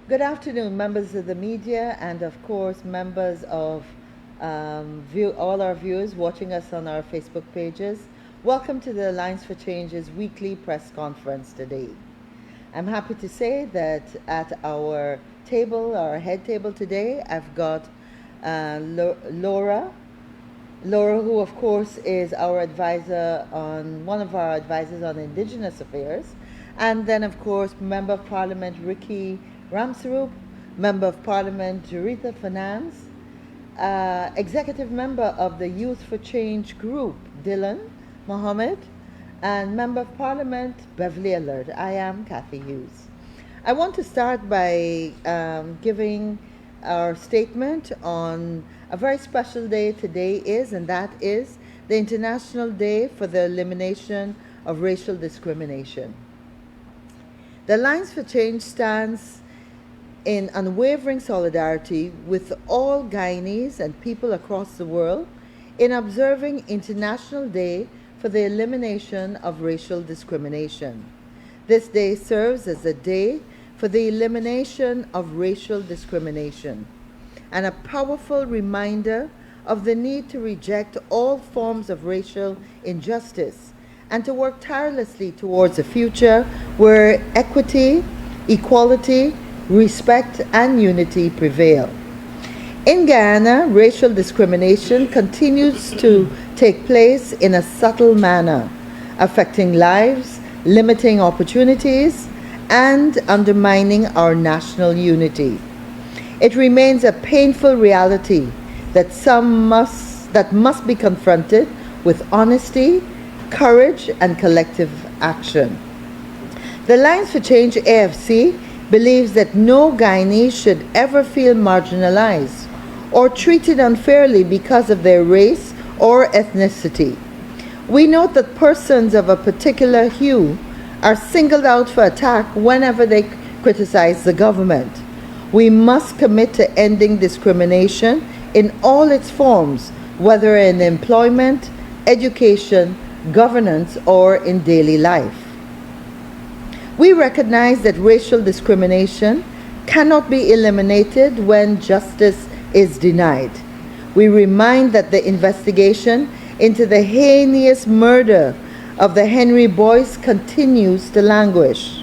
Good afternoon, members of the media, and of course, members of all our viewers watching us on our Facebook pages. Welcome to the Alliance for Change's weekly press conference today. I'm happy to say that at our table, our head table today, I've got Laura, who of course is our advisor one of our advisors on Indigenous Affairs, and then of course Member of Parliament Ricky Ramsaroop, Member of Parliament Jaritha Fanans, Executive Member of the Youth for Change Group Dylan Mohammed, and Member of Parliament Beverly Alert. I am Kathy Hughes. I want to start by giving our statement on a very special day today is, and that is the International Day for the Elimination of Racial Discrimination. The Alliance for Change stands in unwavering solidarity with all Guyanese and people across the world in observing International Day for the Elimination of Racial Discrimination. This day serves as a day for the elimination of racial discrimination and a powerful reminder of the need to reject all forms of racial injustice and to work tirelessly towards a future where equity, equality, respect, and unity prevail. In Guyana, racial discrimination continues to take place in a subtle manner, affecting lives, limiting opportunities, and undermining our national unity. It remains a painful reality that must be confronted with honesty, courage, and collective action. The Alliance for Change AFC believes that no Guyanese should ever feel marginalized or treated unfairly because of their race or ethnicity. We note that persons of a particular hue are singled out for attack whenever they criticize the government. We must commit to ending discrimination in all its forms, whether in employment, education, governance, or in daily life. We recognize that racial discrimination cannot be eliminated when justice is denied. We remind that the investigation into the heinous murder of the Henry Boyce continues to languish.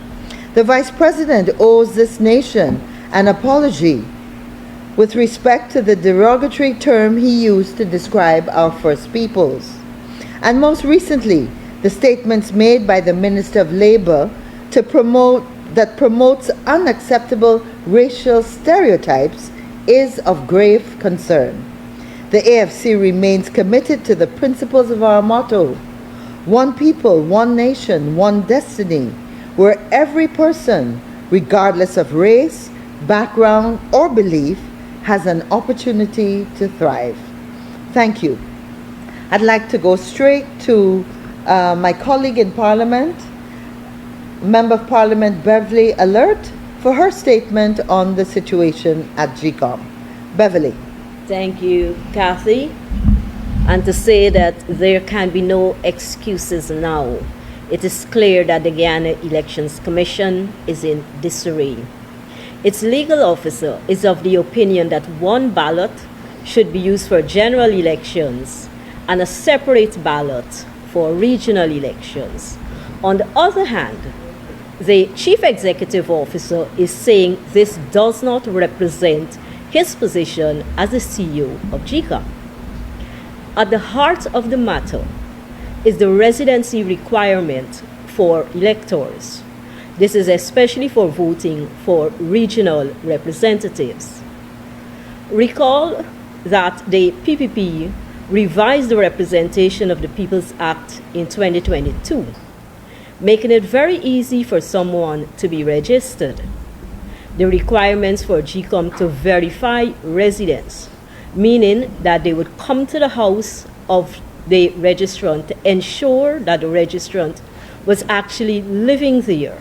The Vice President owes this nation an apology with respect to the derogatory term he used to describe our First Peoples. And most recently, the statements made by the Minister of Labour that promotes unacceptable racial stereotypes is of grave concern. The AFC remains committed to the principles of our motto: one people, one nation, one destiny, where every person, regardless of race, background, or belief, has an opportunity to thrive. Thank you. I'd like to go straight to my colleague in Parliament, Member of Parliament Beverly Alert, for her statement on the situation at GECOM. Beverly. Thank you, Kathy. And to say that there can be no excuses now. It is clear that the Guyana Elections Commission is in disarray. Its legal officer is of the opinion that one ballot should be used for general elections and a separate ballot for regional elections. On the other hand, the Chief Executive Officer is saying this does not represent his position as the CEO of GECOM. At the heart of the matter is the residency requirement for electors. This is especially for voting for regional representatives. Recall that the PPP revised the Representation of the People's Act in 2022, making it very easy for someone to be registered. The requirements for GECOM to verify residence, meaning that they would come to the house of the registrant to ensure that the registrant was actually living there.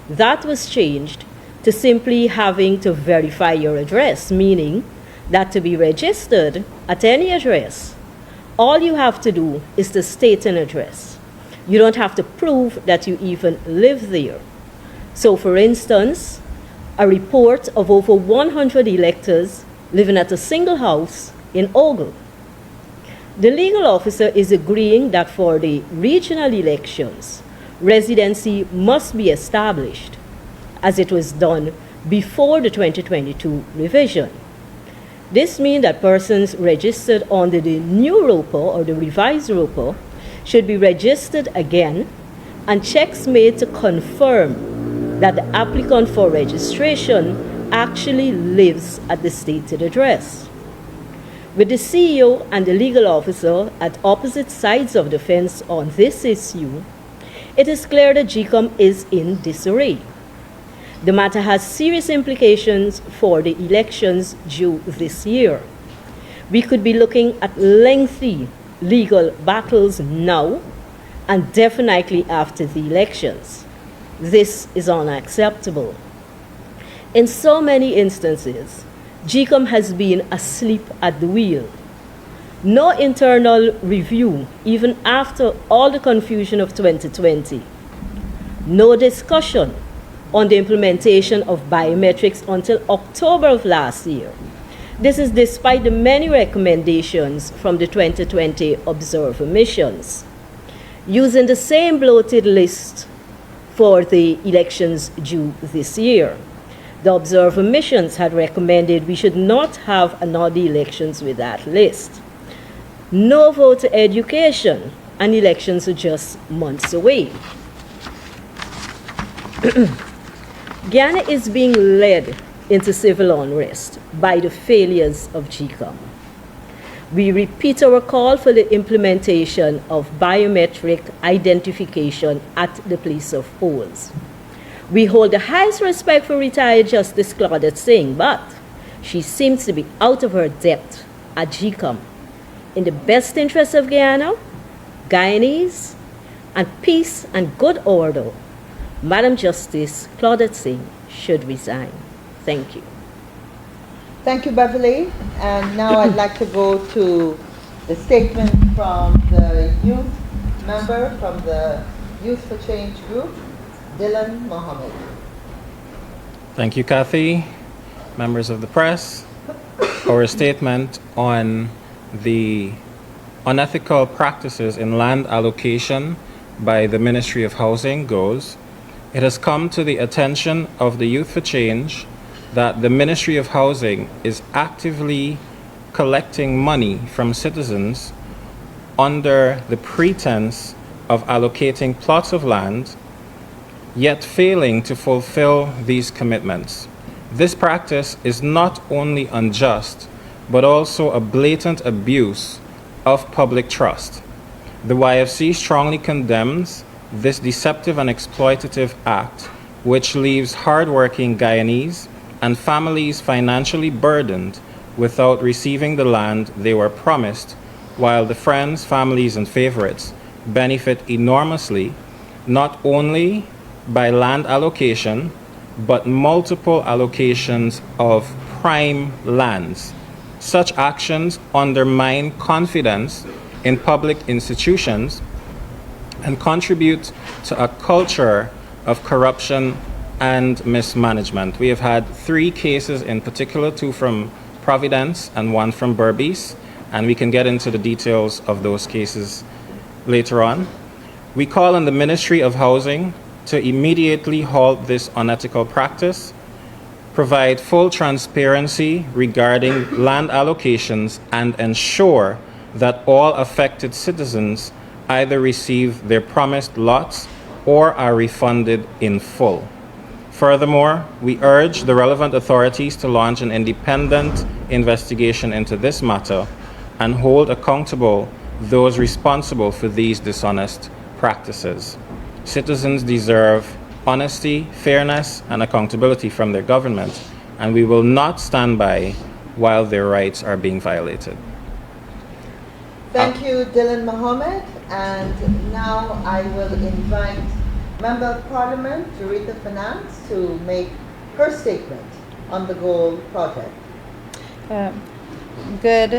That was changed to simply having to verify your address, meaning that to be registered at any address, all you have to do is to state an address. You don't have to prove that you even live there. So for instance, a report of over 100 electors living at a single house in Ogle. The legal officer is agreeing that for the regional elections, residency must be established, as it was done before the 2022 revision. This means that persons registered under the new ROPA or the revised ROPA should be registered again, and checks made to confirm that the applicant for registration actually lives at the stated address. With the CEO and the legal officer at opposite sides of the fence on this issue, it is clear that GECOM is in disarray. The matter has serious implications for the elections due this year. We could be looking at lengthy legal battles now and definitely after the elections. This is unacceptable. In so many instances, GECOM has been asleep at the wheel. No internal review, even after all the confusion of 2020. No discussion on the implementation of biometrics until October of last year. This is despite the many recommendations from the 2020 observer missions. Using the same bloated list for the elections due this year, the observer missions had recommended we should not have another elections with that list. No voter education, and elections are just months away. Guyana is being led into civil unrest by the failures of GECOM. We repeat our call for the implementation of biometric identification at the place of polls. We hold the highest respect for retired Justice Claudette Singh, but she seems to be out of her depth at GECOM. In the best interest of Guyana, Guyanese, and peace and good order, Madam Justice Claudette Singh should resign. Thank you. Thank you, Beverly. And now I'd like to go to the statement from the youth member from the Youth for Change group, Dylan Mohammed. Thank you, Kathy. Members of the press, our statement on the unethical practices in land allocation by the Ministry of Housing goes: it has come to the attention of the Youth for Change that the Ministry of Housing is actively collecting money from citizens under the pretense of allocating plots of land, yet failing to fulfill these commitments. This practice is not only unjust, but also a blatant abuse of public trust. The YFC strongly condemns this deceptive and exploitative act, which leaves hardworking Guyanese and families financially burdened without receiving the land they were promised, while the friends, families, and favorites benefit enormously, not only by land allocation, but multiple allocations of prime lands. Such actions undermine confidence in public institutions and contribute to a culture of corruption and mismanagement. We have had 3 cases in particular, 2 from Providence and 1 from Berbice, and we can get into the details of those cases later on. We call on the Ministry of Housing to immediately halt this unethical practice, provide full transparency regarding land allocations, and ensure that all affected citizens either receive their promised lots or are refunded in full. Furthermore, we urge the relevant authorities to launch an independent investigation into this matter and hold accountable those responsible for these dishonest practices. Citizens deserve honesty, fairness, and accountability from their government, and we will not stand by while their rights are being violated. Thank you, Dylan Mohammed. And now I will invite Member of Parliament, Dorita Finance, to make her statement on the GOAL project. Good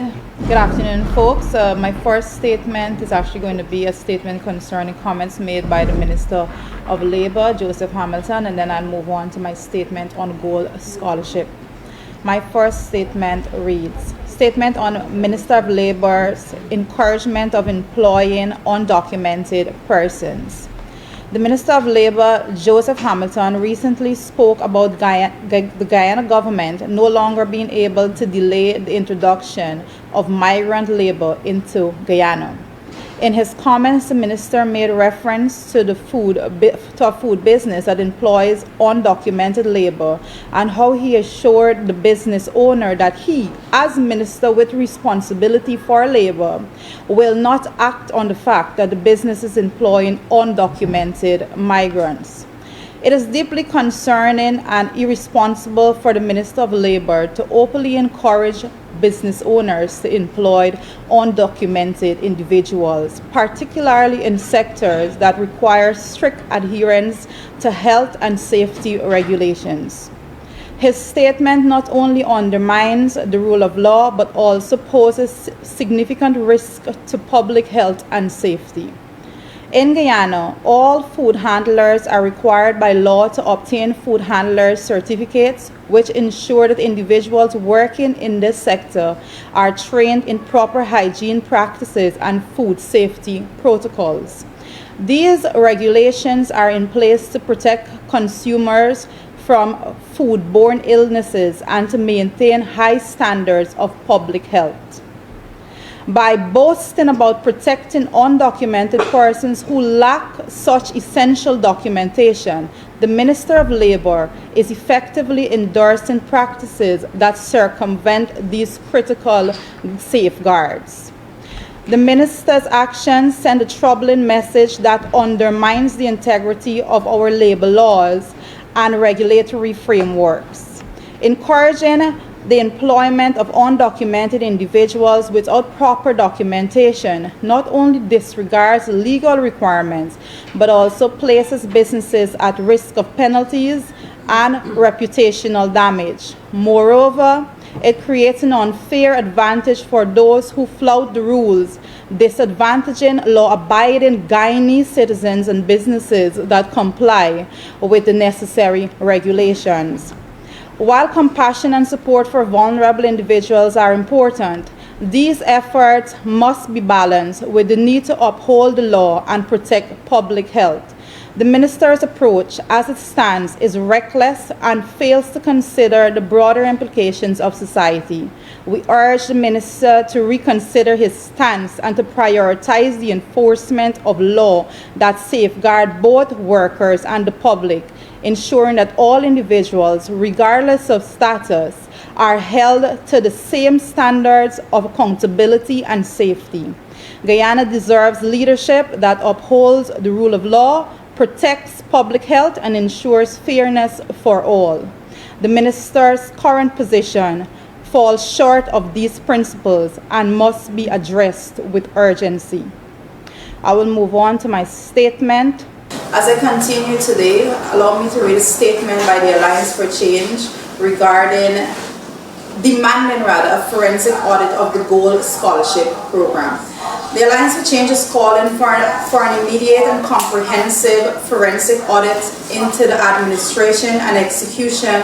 afternoon, folks. My first statement is actually going to be a statement concerning comments made by the Minister of Labor, Joseph Hamilton, and then I'll move on to my statement on Gold Scholarship. My first statement reads, Statement on Minister of Labor's encouragement of employing undocumented persons. The Minister of Labor, Joseph Hamilton, recently spoke about the Guyana government no longer being able to delay the introduction of migrant labor into Guyana. In his comments, the minister made reference to a food business that employs undocumented labor and how he assured the business owner that he, as minister with responsibility for labor, will not act on the fact that the business is employing undocumented migrants. It is deeply concerning and irresponsible for the Minister of Labor to openly encourage business owners to employ undocumented individuals, particularly in sectors that require strict adherence to health and safety regulations. His statement not only undermines the rule of law, but also poses significant risk to public health and safety. In Guyana, all food handlers are required by law to obtain food handlers certificates, which ensure that individuals working in this sector are trained in proper hygiene practices and food safety protocols. These regulations are in place to protect consumers from foodborne illnesses and to maintain high standards of public health. By boasting about protecting undocumented persons who lack such essential documentation, the Minister of Labor is effectively endorsing practices that circumvent these critical safeguards. The minister's actions send a troubling message that undermines the integrity of our labor laws and regulatory frameworks. Encouraging the employment of undocumented individuals without proper documentation not only disregards legal requirements, but also places businesses at risk of penalties and reputational damage. Moreover, it creates an unfair advantage for those who flout the rules, disadvantaging law-abiding Guyanese citizens and businesses that comply with the necessary regulations. While compassion and support for vulnerable individuals are important, these efforts must be balanced with the need to uphold the law and protect public health. The minister's approach, as it stands, is reckless and fails to consider the broader implications of society. We urge the minister to reconsider his stance and to prioritize the enforcement of law that safeguard both workers and the public, ensuring that all individuals, regardless of status, are held to the same standards of accountability and safety. Guyana deserves leadership that upholds the rule of law, protects public health, and ensures fairness for all. The minister's current position falls short of these principles and must be addressed with urgency. I will move on to my statement. As I continue today, allow me to read a statement by the Alliance for Change regarding demanding a forensic audit of the Gold Scholarship Program. The Alliance for Change is calling for an immediate and comprehensive forensic audit into the administration and execution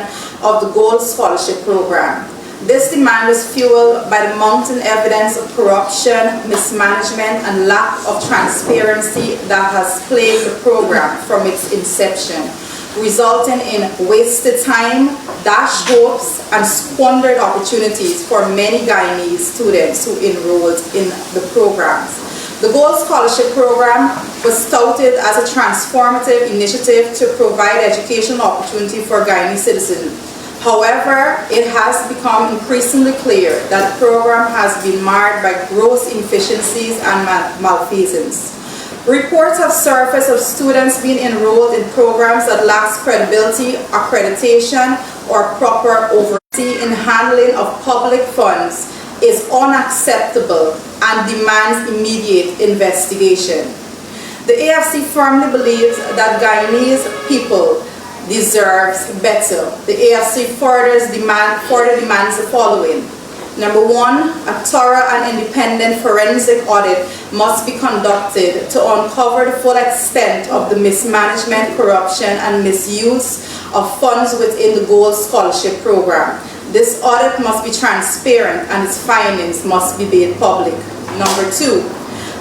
of the Gold Scholarship Program. This demand is fueled by the mounting evidence of corruption, mismanagement, and lack of transparency that has plagued the program from its inception, resulting in wasted time, dashed hopes, and squandered opportunities for many Guyanese students who enrolled in the programs. The Gold Scholarship Program was touted as a transformative initiative to provide educational opportunity for Guyanese citizens. However, it has become increasingly clear that the program has been marred by gross inefficiencies and malfeasance. Reports have surfaced of students being enrolled in programs that lack credibility, accreditation, or proper oversight in handling of public funds is unacceptable and demands immediate investigation. The AFC firmly believes that Guyanese people deserves better. The AFC further demands the following: Number one, a thorough and independent forensic audit must be conducted to uncover the full extent of the mismanagement, corruption, and misuse of funds within the Gold Scholarship Program. This audit must be transparent and its findings must be made public. Number two,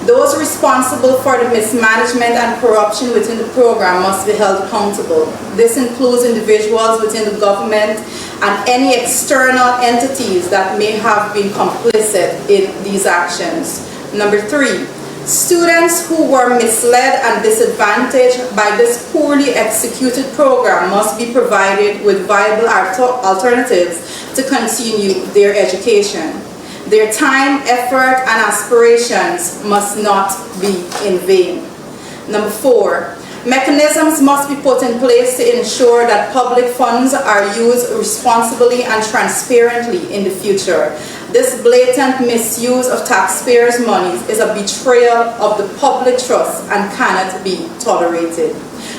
those responsible for the mismanagement and corruption within the program must be held accountable. This includes individuals within the government and any external entities that may have been complicit in these actions. Number three, students who were misled and disadvantaged by this poorly executed program must be provided with viable alternatives to continue their education. Their time, effort, and aspirations must not be in vain. Number four, mechanisms must be put in place to ensure that public funds are used responsibly and transparently in the future. This blatant misuse of taxpayers' money is a betrayal of the public trust and cannot be tolerated.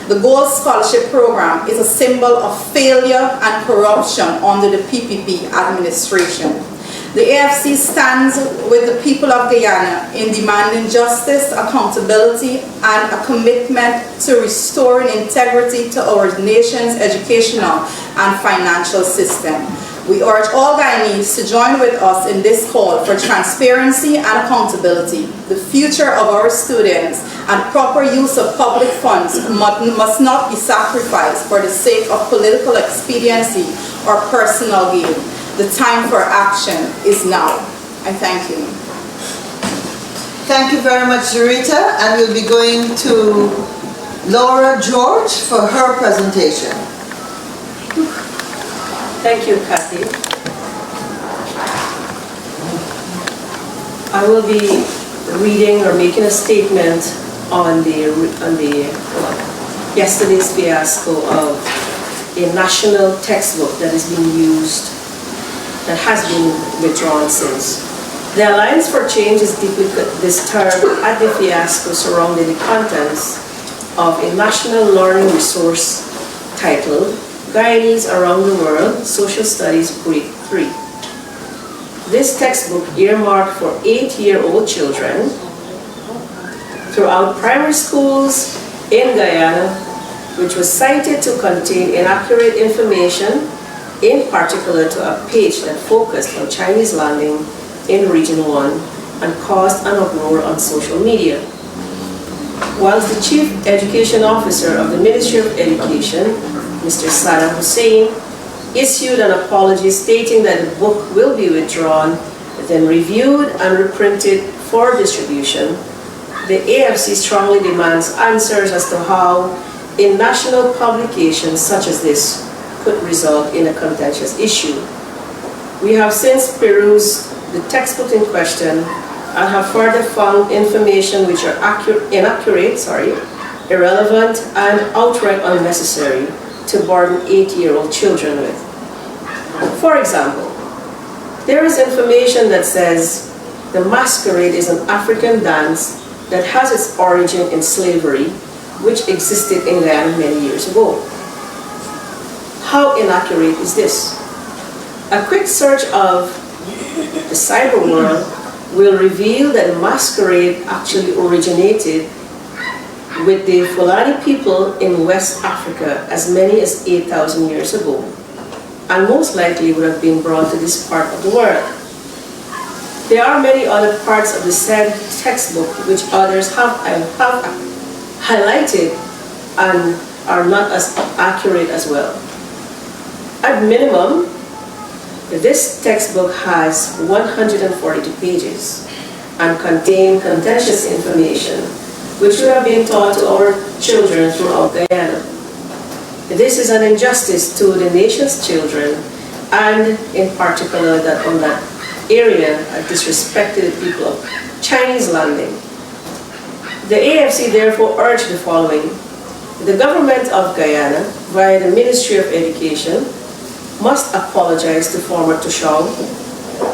The Gold Scholarship Program is a symbol of failure and corruption under the PPP administration. The AFC stands with the people of Guyana in demanding justice, accountability, and a commitment to restoring integrity to our nation's educational and financial system. We urge all Guyanese to join with us in this call for transparency and accountability. The future of our students and proper use of public funds must not be sacrificed for the sake of political expediency or personal gain. The time for action is now. I thank you. Thank you very much, Zurita, and we'll be going to Laura George for her presentation. Thank you, Kathy. I will be reading or making a statement on yesterday's fiasco of a national textbook that is being used, that has been withdrawn since. The Alliance for Change is deeply disturbed at the fiasco surrounding the contents of a national learning resource titled Guyanese Around the World, Social Studies Grade 3. This textbook, earmarked for 8-year-old children throughout primary schools in Guyana, which was cited to contain inaccurate information, in particular to a page that focused on Chinese landing in Region 1 and caused an uproar on social media. Whilst the Chief Education Officer of the Ministry of Education, Mr. Saddam Hussein, issued an apology stating that the book will be withdrawn, then reviewed and reprinted for distribution, the AFC strongly demands answers as to how a national publication such as this could result in a contentious issue. We have since perused the textbook in question and have further found information which are inaccurate, irrelevant, and outright unnecessary to burden 8-year-old children with. For example, there is information that says the masquerade is an African dance that has its origin in slavery, which existed in Guyana many years ago. How inaccurate is this? A quick search of the cyber world will reveal that masquerade actually originated with the Fulani people in West Africa as many as 8,000 years ago, and most likely would have been brought to this part of the world. There are many other parts of the said textbook which others have highlighted and are not as accurate as well. At minimum, this textbook has 142 pages and contains contentious information which would have been taught to our children throughout Guyana. This is an injustice to the nation's children, and in particular that on that area disrespected the people of Chinese landing. The AFC therefore urged the following: the government of Guyana, via the Ministry of Education, must apologize to former Tushao,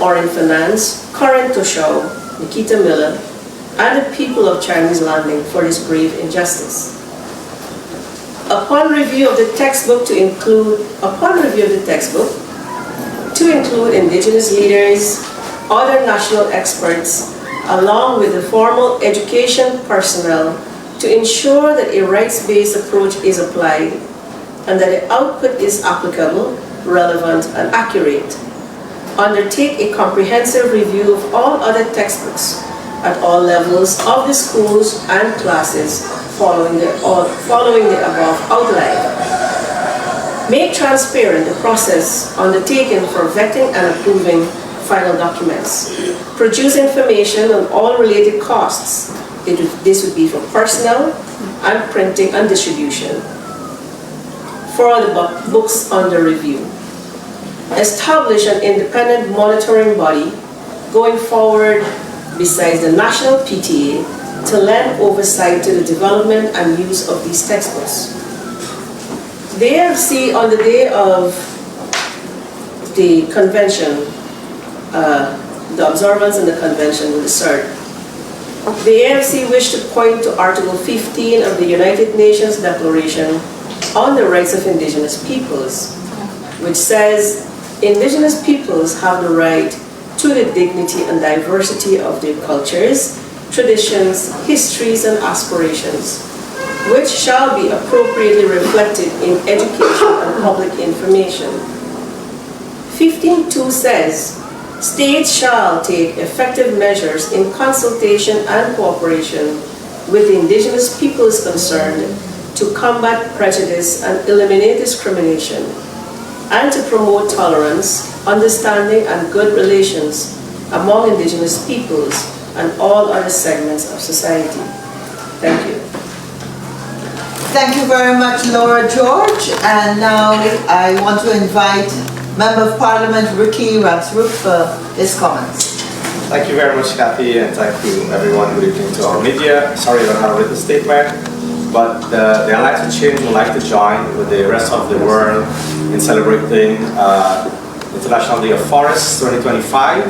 Orin Finance, current Tushao, Nikita Miller, and the people of Chinese landing for this grave injustice. Upon review of the textbook, two to include indigenous leaders, other national experts, along with the formal education personnel to ensure that a rights-based approach is applied and that the output is applicable, relevant, and accurate. Undertake a comprehensive review of all other textbooks at all levels of the schools and classes following the above outline. Make transparent the process undertaken for vetting and approving final documents. Produce information on all related costs. This would be for personnel and printing and distribution for all the books under review. Establish an independent monitoring body going forward besides the national PTA to lend oversight to the development and use of these textbooks. The AFC, on the day of the convention, the observance and the convention with the CERT, the AFC wished to point to Article 15 of the United Nations Declaration on the Rights of Indigenous Peoples, which says, Indigenous peoples have the right to the dignity and diversity of their cultures, traditions, histories, and aspirations, which shall be appropriately reflected in education and public information. 15.2 says, states shall take effective measures in consultation and cooperation with the indigenous peoples concerned to combat prejudice and eliminate discrimination, and to promote tolerance, understanding, and good relations among indigenous peoples and all other segments of society. Thank you. Thank you very much, Laura George. And now I want to invite Member of Parliament Ricky Ramsrup for his comments. Thank you very much, Kathy, and thank you everyone who listened to our media. Sorry I don't have a written statement, but the Alliance for Change would like to join with the rest of the world in celebrating International Day of Forests 2025,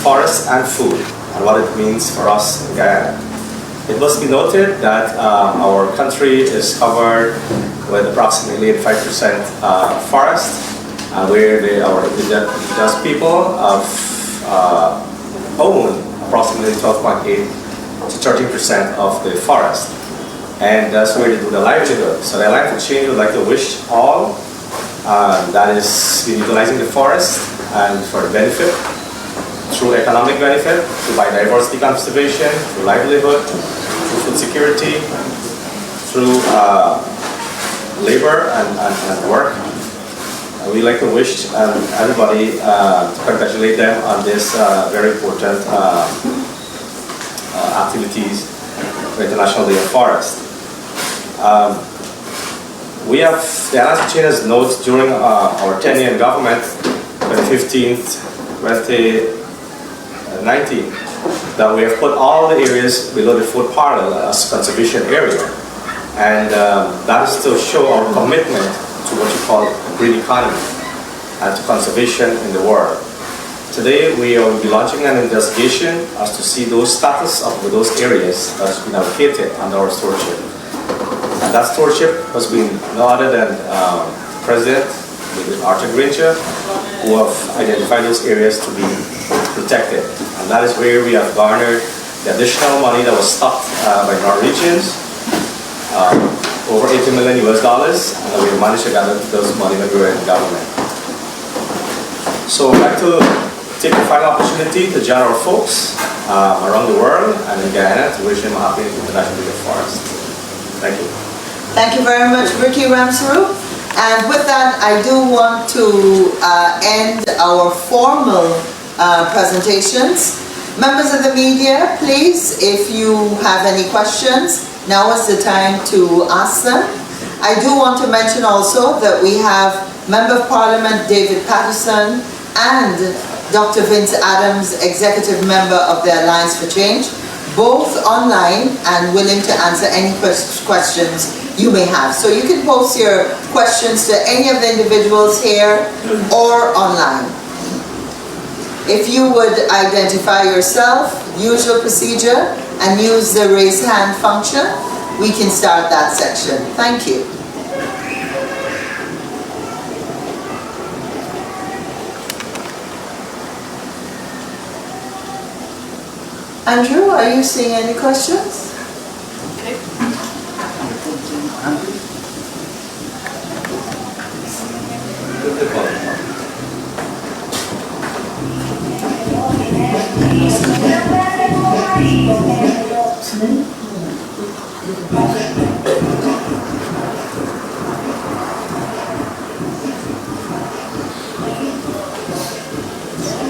Forests and Food, and what it means for us in Guyana. It must be noted that our country is covered with approximately 85% forest, where our indigenous people own approximately 12.8 to 13% of the forest. And that's where they do the livelihood. So the Alliance for Change would like to wish all that is utilizing the forest and for the benefit, through economic benefit, through biodiversity conservation, through livelihood, through food security, through labor and work. We'd like to wish everybody to congratulate them on this very important activities for International Day of Forest. We have, the Alliance for Change has noted during our tenure in government, 2015, 2019, that we have put all the areas below the fourth parallel as conservation area. And that is to show our commitment to what you call green economy and to conservation in the world. Today we will be launching an investigation as to see those status of those areas that has been allocated under our stewardship. And that stewardship has been no other than President Arthur Granger, who have identified those areas to be protected. And that is where we have garnered the additional money that was stocked by Norwegians, over $80 million US, and we managed to gather those money when we were in government. So I'd like to take the final opportunity to join our folks around the world and in Guyana to wish them a happy International Day of Forest. Thank you. Thank you very much, Ricky Ramsrup. And with that, I do want to end our formal presentations. Members of the media, please, if you have any questions, now is the time to ask them. I do want to mention also that we have Member of Parliament David Patterson and Dr. Vince Adams, Executive Member of the Alliance for Change, both online and willing to answer any questions you may have. So you can post your questions to any of the individuals here or online. If you would identify yourself, usual procedure, and use the raise hand function, we can start that section. Thank you. Andrew, are you seeing any questions?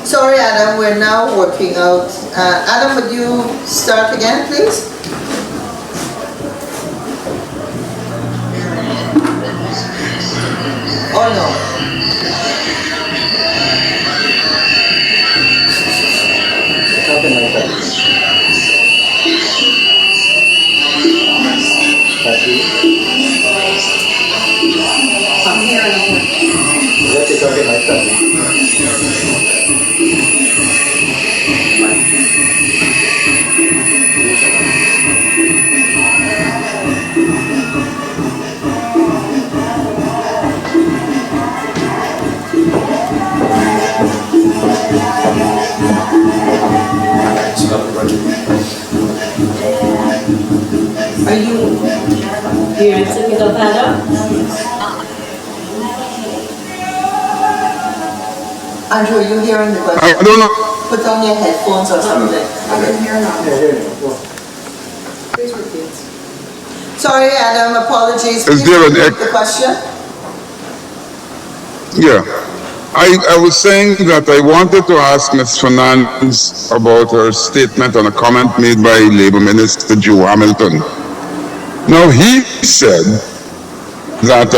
Sorry, Adam, we're now working out. Adam, would you start again, please? Oh, no. I'm here. Are you hearing something of Adam? Andrew, are you hearing the question? I don't know. Put on your headphones or something. I can hear now. Please repeat. Sorry, Adam, apologies. Is there an Repeat the question? Yeah. I was saying that I wanted to ask Ms. Fernandez about her statement on a comment made by Labor Minister Joe Hamilton. Now, he said that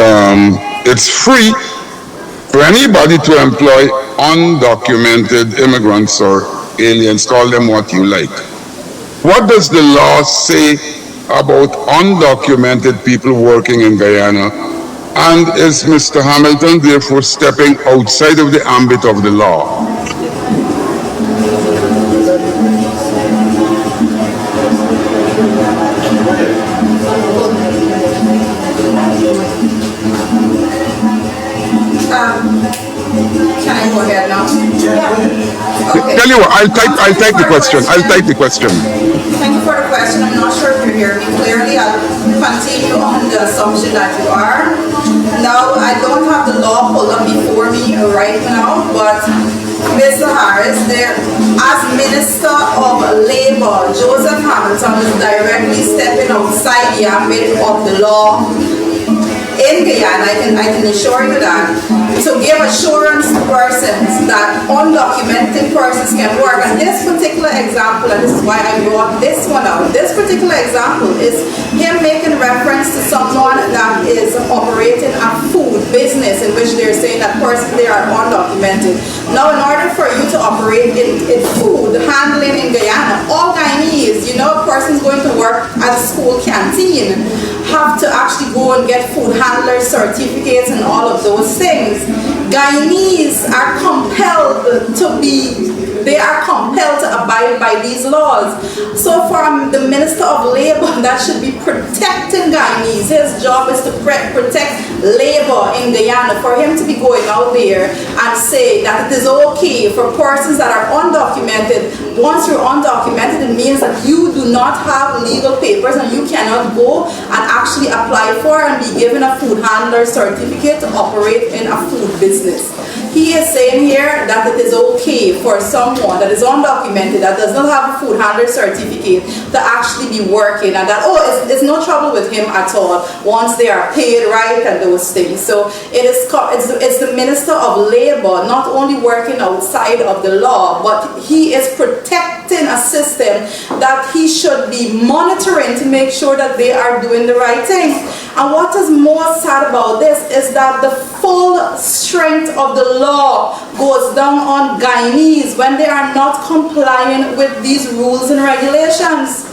it's free for anybody to employ undocumented immigrants or aliens, call them what you like. What does the law say about undocumented people working in Guyana? And is Mr. Hamilton therefore stepping outside of the ambit of the law? Can I go ahead now? Yeah. Okay. Tell you what, I'll type the question. Thank you for the question. I'm not sure if you hear me clearly. I'll continue on the assumption that you are. Now, I don't have the law pulled up before me right now, but Mr. Harris, there, as Minister of Labor, Joseph Hamilton is directly stepping outside the ambit of the law in Guyana. I can assure you that. To give assurance to persons that undocumented persons can work. And this particular example, and this is why I brought this one out, this particular example is him making reference to someone that is operating a food business in which they're saying that they are undocumented. Now, in order for you to operate in food handling in Guyana, all Guyanese, you know, persons going to work at a school canteen have to actually go and get food handler certificates and all of those things. Guyanese are compelled to abide by these laws. So from the Minister of Labor, that should be protecting Guyanese. His job is to protect labor in Guyana. For him to be going out there and say that it is okay for persons that are undocumented. Once you're undocumented, it means that you do not have legal papers and you cannot go and actually apply for and be given a food handler certificate to operate in a food business. He is saying here that it is okay for someone that is undocumented, that does not have a food handler certificate, to actually be working, and that, it's no trouble with him at all once they are paid right and those things. So it's the Minister of Labor not only working outside of the law, but he is protecting a system that he should be monitoring to make sure that they are doing the right thing. And what is more sad about this is that the full strength of the law goes down on Guyanese when they are not complying with these rules and regulations.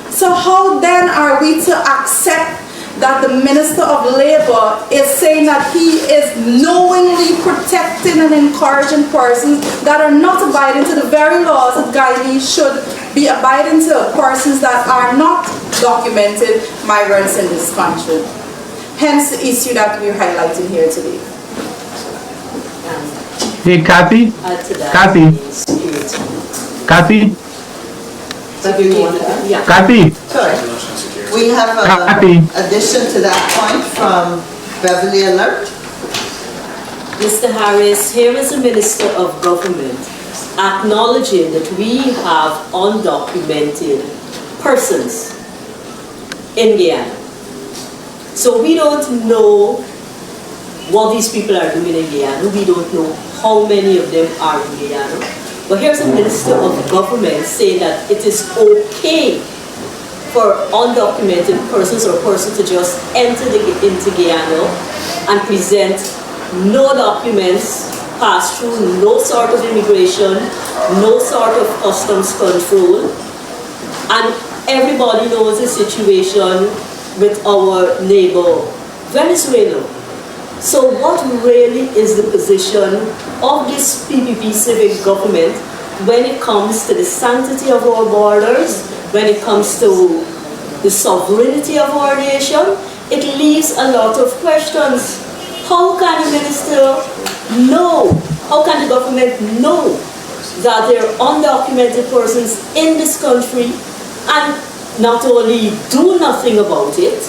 So how then are we to accept that the Minister of Labor is saying that he is knowingly protecting and encouraging persons that are not abiding to the very laws that Guyanese should be abiding to, persons that are not documented migrants in this country? Hence the issue that we're highlighting here today. Hey, Kathy? Kathy? So you want to, yeah. Kathy, Sorry. We have Kathy. an addition to that point from Beverly Alert. Mr. Harris, here is a Minister of Government acknowledging that we have undocumented persons in Guyana. So we don't know what these people are doing in Guyana. We don't know how many of them are in Guyana. But here's a Minister of Government saying that it is okay for undocumented persons or persons to just enter into Guyana and present no documents, pass through no sort of immigration, no sort of customs control. And everybody knows the situation with our neighbor, Venezuela. So what really is the position of this PPP civic government when it comes to the sanctity of our borders, when it comes to the sovereignty of our nation? It leaves a lot of questions. How can the minister know, how can the government know that there are undocumented persons in this country and not only do nothing about it,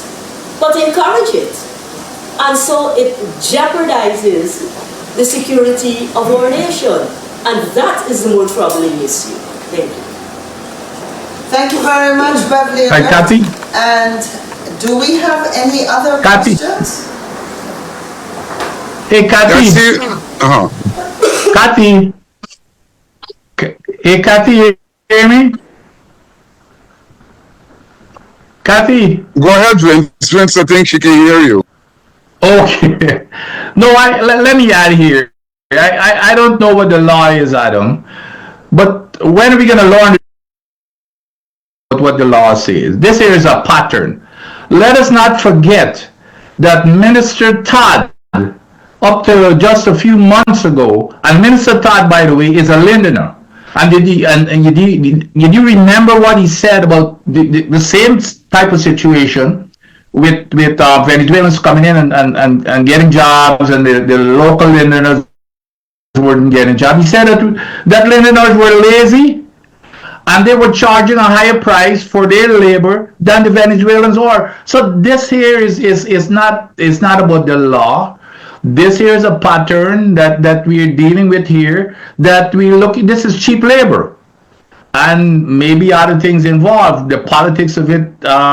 but encourage it? And so it jeopardizes the security of our nation. And that is the more troubling issue. Thank you. Thank you very much, Beverly. Hi, Kathy. And do we have any other Kathy. questions? Hey, Kathy. Kathy. Hey, Kathy, you hear me? Kathy. Go ahead, Vince. Vince, I think she can hear you. Okay. No, let me add here. I don't know what the law is, Adam. But when are we going to learn what the law says? This here is a pattern. Let us not forget that Minister Todd, up to just a few months ago, and Minister Todd, by the way, is a Londoner. And did you remember what he said about the same type of situation with Venezuelans coming in and getting jobs, and the local Londoners weren't getting jobs? He said that Londoners were lazy and they were charging a higher price for their labor than the Venezuelans are. So this here is not about the law. This here is a pattern that we're dealing with here, that this is cheap labor. And maybe other things involved. The politics of it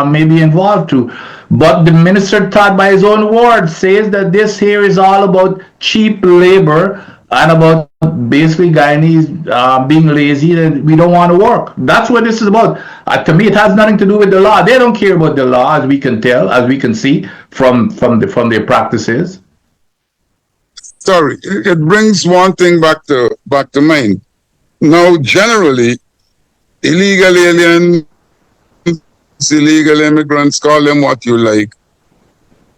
may be involved too. But the minister Todd, by his own words, says that this here is all about cheap labor and about basically Guyanese being lazy and we don't want to work. That's what this is about. To me, it has nothing to do with the law. They don't care about the law, as we can tell, as we can see from their practices. Sorry, it brings one thing back to mind. Now, generally, illegal aliens, illegal immigrants, call them what you like,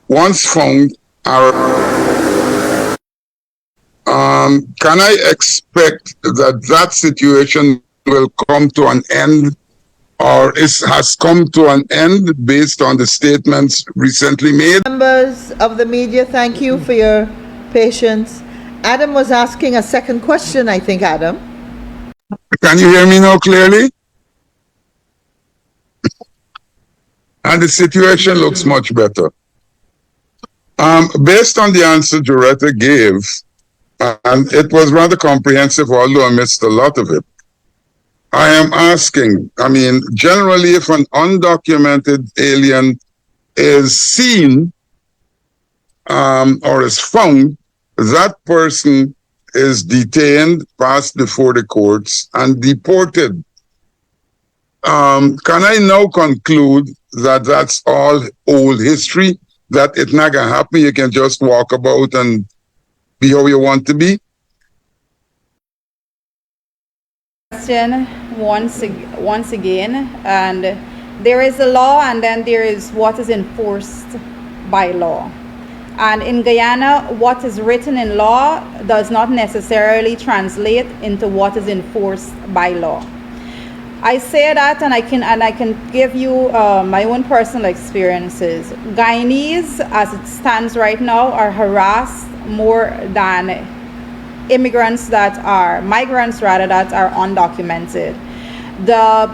once found are. Can I expect that situation will come to an end, or has come to an end based on the statements recently made? Members of the media, thank you for your patience. Adam was asking a second question, I think, Adam. Can you hear me now clearly? And the situation looks much better. Based on the answer Doretta gave, and it was rather comprehensive, although I missed a lot of it, I am asking, generally if an undocumented alien is seen or is found, that person is detained, passed before the courts, and deported. Can I now conclude that that's all old history, that it's not going to happen? You can just walk about and be how you want to be? Question once again, and there is a law and then there is what is enforced by law. And in Guyana, what is written in law does not necessarily translate into what is enforced by law. I say that, and I can give you my own personal experiences. Guyanese, as it stands right now, are harassed more than migrants that are undocumented. The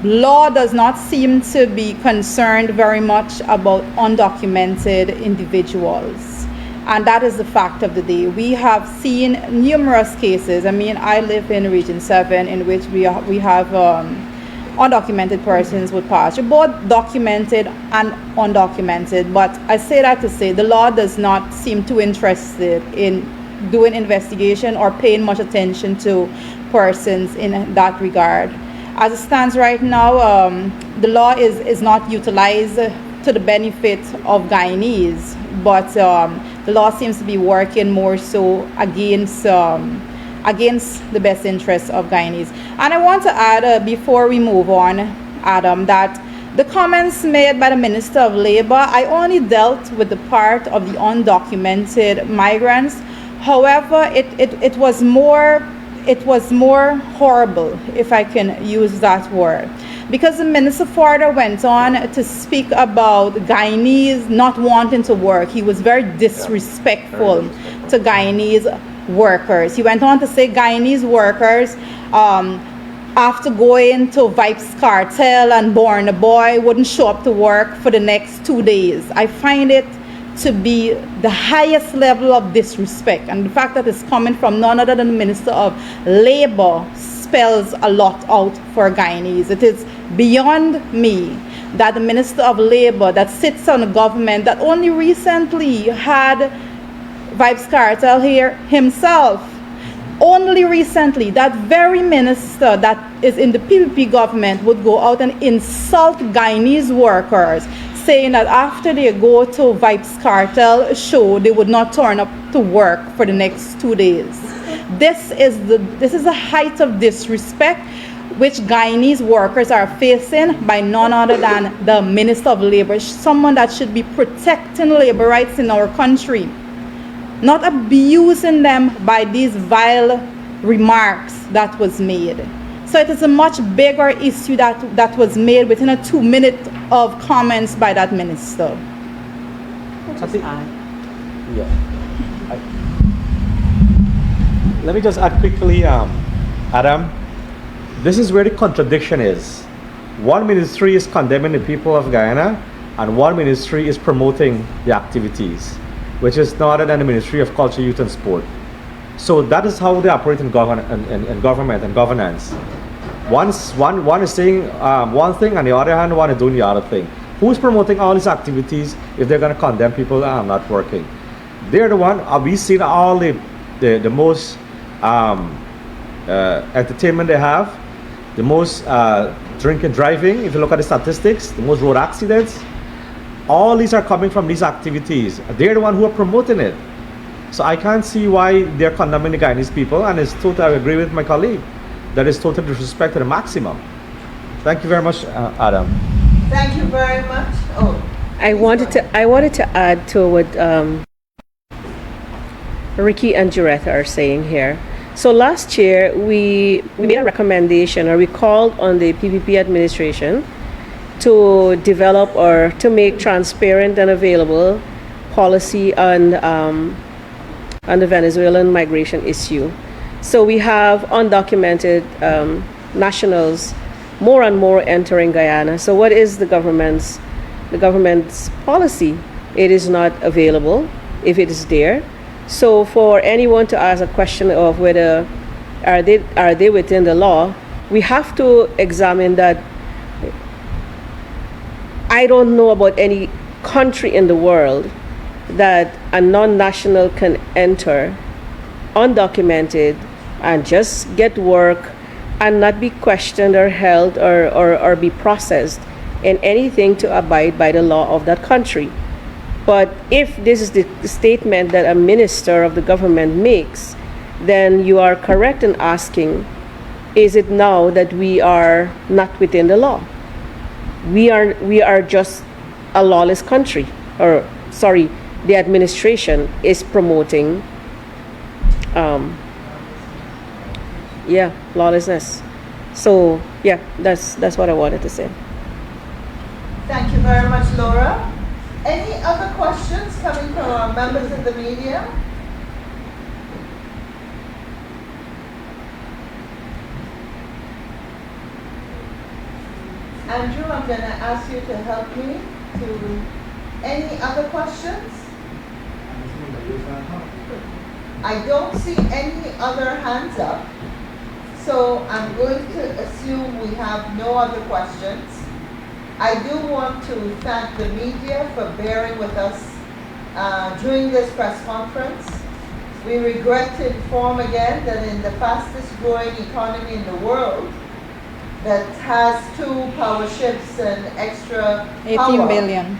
law does not seem to be concerned very much about undocumented individuals. And that is the fact of the day. We have seen numerous cases. I mean, I live in Region 7 in which we have undocumented persons with passport, both documented and undocumented. But I say that to say the law does not seem too interested in doing investigation or paying much attention to persons in that regard. As it stands right now, the law is not utilized to the benefit of Guyanese, but the law seems to be working more so against the best interests of Guyanese. And I want to add, before we move on, Adam, that the comments made by the Minister of Labor, I only dealt with the part of the undocumented migrants. However, it was more horrible, if I can use that word, because the minister further went on to speak about Guyanese not wanting to work. He was very disrespectful to Guyanese workers. He went on to say Guyanese workers, after going to Vibes Cartel and Born Boy, wouldn't show up to work for the next 2 days. I find it to be the highest level of disrespect, and the fact that it's coming from none other than the Minister of Labor spells a lot out for Guyanese. It is beyond me that the Minister of Labor that sits on the government that only recently had Vibes Cartel here himself, only recently that very minister that is in the PPP government would go out and insult Guyanese workers, saying that after they go to Vibes Cartel show, they would not turn up to work for the next 2 days. This is the height of disrespect which Guyanese workers are facing by none other than the Minister of Labor, someone that should be protecting labor rights in our country, not abusing them by these vile remarks that was made. So it is a much bigger issue that was made within a 2 minute of comments by that minister. Let me just add quickly, Adam. This is where the contradiction is. One ministry is condemning the people of Guyana, and one ministry is promoting the activities, which is no other than the Ministry of Culture, Youth and Sport. So that is how they operate in government and governance. One is saying one thing, and the other hand, one is doing the other thing. Who's promoting all these activities if they're going to condemn people that are not working? They're the one. We've seen all the most entertainment they have, the most drinking, driving. If you look at the statistics, the most road accidents. All these are coming from these activities. They're the one who are promoting it. So I can't see why they're condemning the Guyanese people, and it's totally, I agree with my colleague, that is total disrespect to the maximum. Thank you very much, Adam. Thank you very much. Oh, I wanted to add to what Ricky and Juretta are saying here. So last year we made a recommendation, or we called on the PPP administration to develop or to make transparent and available policy on the Venezuelan migration issue. So we have undocumented nationals more and more entering Guyana. So what is the government's policy? It is not available if it is there. So for anyone to ask a question of whether are they within the law, we have to examine that. I don't know about any country in the world that a non-national can enter undocumented and just get work and not be questioned or held or be processed in anything to abide by the law of that country. But if this is the statement that a minister of the government makes, then you are correct in asking, is it now that we are not within the law? We are just a lawless country, or sorry, the administration is promoting lawlessness. So yeah, that's what I wanted to say. thank you very much, Laura. Any other questions coming from our members in the media? Andrew, I'm going to ask you to help me to any other questions? I don't see any other hands up, so I'm going to assume we have no other questions. I do want to thank the media for bearing with us during this press conference. We regret to inform again that in the fastest growing economy in the world that has 2 power ships and extra 18 power, billion.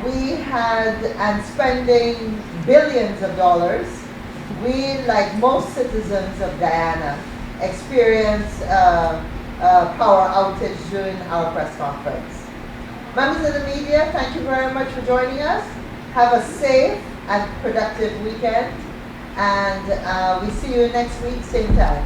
we had, and spending billions of dollars, we, like most citizens of Guyana, experienced power outage during our press conference. Members of the media, thank you very much for joining us. Have a safe and productive weekend, and we see you next week, same time.